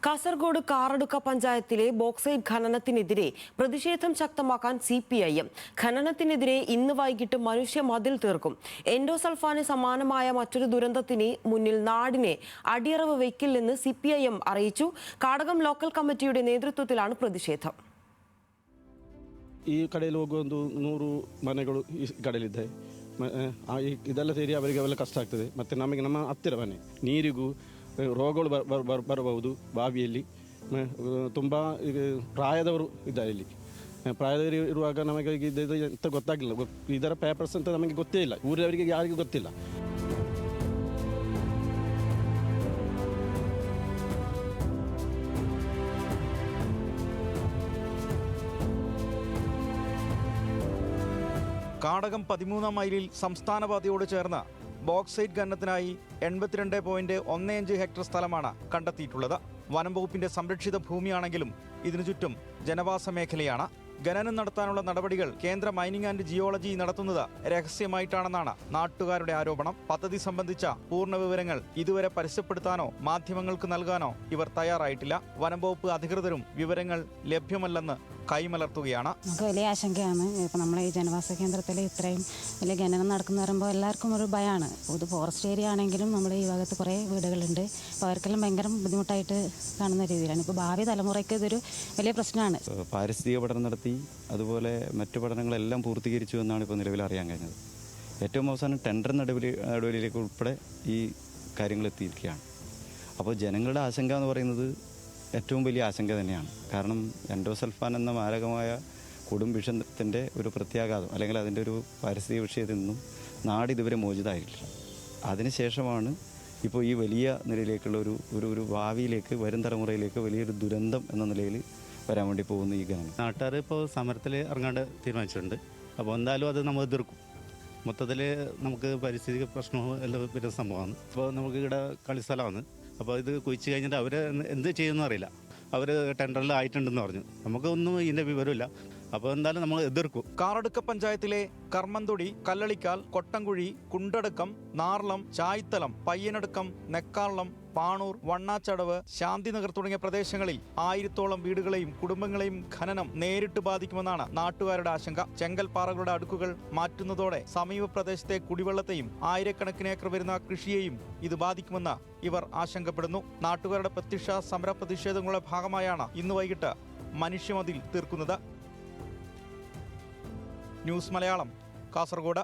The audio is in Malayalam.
കാസർഗോഡ് കാറടുക്ക പഞ്ചായത്തിലെ ബോക്സൈറ്റ് ഖനനത്തിനെതിരെ പ്രതിഷേധം ശക്തമാക്കാൻ CPIM. ഖനനത്തിനെതിരെ ഇന്ന് വൈകിട്ട് മനുഷ്യ മതിൽ തീർക്കും. എൻഡോസൾഫാന് സമാനമായ മറ്റൊരു ദുരന്തത്തിന് മുന്നിൽ നാടിനെ അടിയറവ് വയ്ക്കില്ലെന്ന് CPIM അറിയിച്ചു. കാടകം ലോക്കൽ കമ്മിറ്റിയുടെ നേതൃത്വത്തിലാണ് പ്രതിഷേധം. ಈ ಕಡೆಯಲ್ಲಿ ಹೋಗುವ 100 ಮನೆಗಳು ಈ ಕಡೆಯಲ್ಲಿದೆ. ಇದೆಲ್ಲ ಸೇರಿ ಅವರಿಗೆ ಅವೆಲ್ಲ ಕಷ್ಟ ಆಗ್ತದೆ. ಮತ್ತು ನಮಗೆ ನಮ್ಮ ಹತ್ತಿರ ಮನೆ ನೀರಿಗೂ ರೋಗಗಳು ಬರಬಹುದು. ಬಾವಿಯಲ್ಲಿ ತುಂಬ ಪ್ರಾಯದವರು ಇದ್ದಾರೆ. ಇಲ್ಲಿ ಪ್ರಾಯದವರು ಇರುವಾಗ ನಮಗೆ ಇದು ಎಂತ ಗೊತ್ತಾಗಿಲ್ಲ. ಇದರ ಪೇಪರ್ಸ್ ಅಂತ ನಮಗೆ ಗೊತ್ತೇ ಇಲ್ಲ. ಊರವರಿಗೆ ಯಾರಿಗೂ ಗೊತ್ತಿಲ್ಲ. കാടകം 13-ാം മൈലിൽ സംസ്ഥാന പാതയോട് ചേർന്ന് ബോക്സൈറ്റ് ഖനനത്തിനായി 82.15 ഹെക്ടർ സ്ഥലമാണ് കണ്ടെത്തിയിട്ടുള്ളത്. വനം വകുപ്പിന്റെ സംരക്ഷിത ഭൂമിയാണെങ്കിലും ഇതിനു ചുറ്റും ജനവാസ മേഖലയാണ്. ഖനനം നടത്താനുള്ള നടപടികൾ കേന്ദ്ര മൈനിങ് ആൻഡ് ജിയോളജി നടത്തുന്നത് രഹസ്യമായിട്ടാണെന്നാണ് നാട്ടുകാരുടെ ആരോപണം. പദ്ധതി സംബന്ധിച്ച പൂർണ്ണ വിവരങ്ങൾ ഇതുവരെ പരസ്യപ്പെടുത്താനോ മാധ്യമങ്ങൾക്ക് നൽകാനോ ഇവർ തയ്യാറായിട്ടില്ല. വനം വകുപ്പ് അധികൃതരും വിവരങ്ങൾ ലഭ്യമല്ലെന്ന് കൈമലർത്തുകയാണ്. നമുക്ക് വലിയ ആശങ്കയാണ്. ഇപ്പം നമ്മളെ ഈ ജനവാസ കേന്ദ്രത്തിൽ ഇത്രയും വലിയ ഖനനം നടക്കുന്ന പറയുമ്പോൾ എല്ലാവർക്കും ഒരു ഭയമാണ്. ഇത് ഫോറസ്റ്റ് ഏരിയ ആണെങ്കിലും നമ്മുടെ ഈ ഭാഗത്ത് കുറേ വീടുകളുണ്ട്. അപ്പോൾ അവർക്കെല്ലാം ഭയങ്കര ബുദ്ധിമുട്ടായിട്ട് കാണുന്ന രീതിയിലാണ്. ഇപ്പോൾ ഭാവി തലമുറയ്ക്ക് ഇതൊരു വലിയ പ്രശ്നമാണ്. പാരിസ്ഥിതിക പഠനം നടത്തി അതുപോലെ മറ്റു പഠനങ്ങളെല്ലാം പൂർത്തീകരിച്ചു എന്നാണ് ഇപ്പോൾ നിലവിൽ അറിയാൻ കഴിഞ്ഞത്. ഏറ്റവും അവസാനം ടെൻഡർ നടപടിയിലേക്ക് ഉൾപ്പെടെ ഈ കാര്യങ്ങൾ എത്തിയിരിക്കുകയാണ്. അപ്പോൾ ജനങ്ങളുടെ ആശങ്ക എന്ന് പറയുന്നത് ഏറ്റവും വലിയ ആശങ്ക തന്നെയാണ്. കാരണം എൻഡോസൾഫാൻ എന്ന മാരകമായ കൊടും വിഷത്തിൻ്റെ ഒരു പ്രത്യാഘാതം അല്ലെങ്കിൽ അതിൻ്റെ ഒരു പാരിസ്ഥിതിക വിഷയത്തിൽ നിന്നും നാട് ഇതുവരെ മോചിതമായിട്ടില്ല. അതിനുശേഷമാണ് ഇപ്പോൾ ഈ വലിയ നിലയിലേക്കുള്ള ഒരു ഭാവിയിലേക്ക് വരും തലമുറയിലേക്ക് വലിയൊരു ദുരന്തം എന്ന നിലയിൽ വരാൻ വേണ്ടി പോകുന്ന ഈ ഖനനം. നാട്ടുകാർ ഇപ്പോൾ സമരത്തിൽ ഇറങ്ങാണ്ട് തീരുമാനിച്ചിട്ടുണ്ട്. അപ്പോൾ എന്തായാലും അത് നമ്മൾ എതിർക്കും. മൊത്തത്തിൽ നമുക്ക് പരിസ്ഥിതി പ്രശ്നവും എല്ലാം വരുന്ന സംഭവമാണ്. ഇപ്പോൾ നമുക്ക് ഇവിടെ കളിസ്ഥലമാണ്. അപ്പോൾ ഇത് കുഴിച്ച് കഴിഞ്ഞിട്ട് അവർ എന്ത് ചെയ്യുമെന്ന് അറിയില്ല. അവർ ടെൻഡറിൽ ആയിട്ടുണ്ടെന്ന് പറഞ്ഞു. നമുക്കൊന്നും ഇതിൻ്റെ വിവരമില്ല. അപ്പോൾ എന്തായാലും നമ്മൾ എതിർക്കും. കാറടുക്ക പഞ്ചായത്തിലെ കർമ്മന്തൊടി, കല്ലളിക്കാൽ, കൊട്ടംകുഴി, കുണ്ടടക്കം, നാർളം, ചായ്ത്തലം, പയ്യനടുക്കം, നെക്കാർളം, പാണൂർ, വണ്ണാച്ചടവ്, ശാന്തിനഗർ തുടങ്ങിയ പ്രദേശങ്ങളിൽ 1000-ഓളം വീടുകളെയും കുടുംബങ്ങളെയും ഖനനം നേരിട്ട് ബാധിക്കുമെന്നാണ് നാട്ടുകാരുടെ ആശങ്ക. ചെങ്കൽപ്പാറകളുടെ അടുക്കുകൾ മാറ്റുന്നതോടെ സമീപ പ്രദേശത്തെ കുടിവെള്ളത്തെയും ആയിരക്കണക്കിന് ഏക്കർ വരുന്ന കൃഷിയെയും ഇത് ബാധിക്കുമെന്ന് ഇവർ ആശങ്കപ്പെടുന്നു. നാട്ടുകാരുടെ പ്രത്യക്ഷ സമര പ്രതിഷേധങ്ങളുടെ ഭാഗമായാണ് ഇന്ന് വൈകിട്ട് മനുഷ്യമതിൽ തീർക്കുന്നത്. ന്യൂസ് മലയാളം, കാസർഗോഡ്.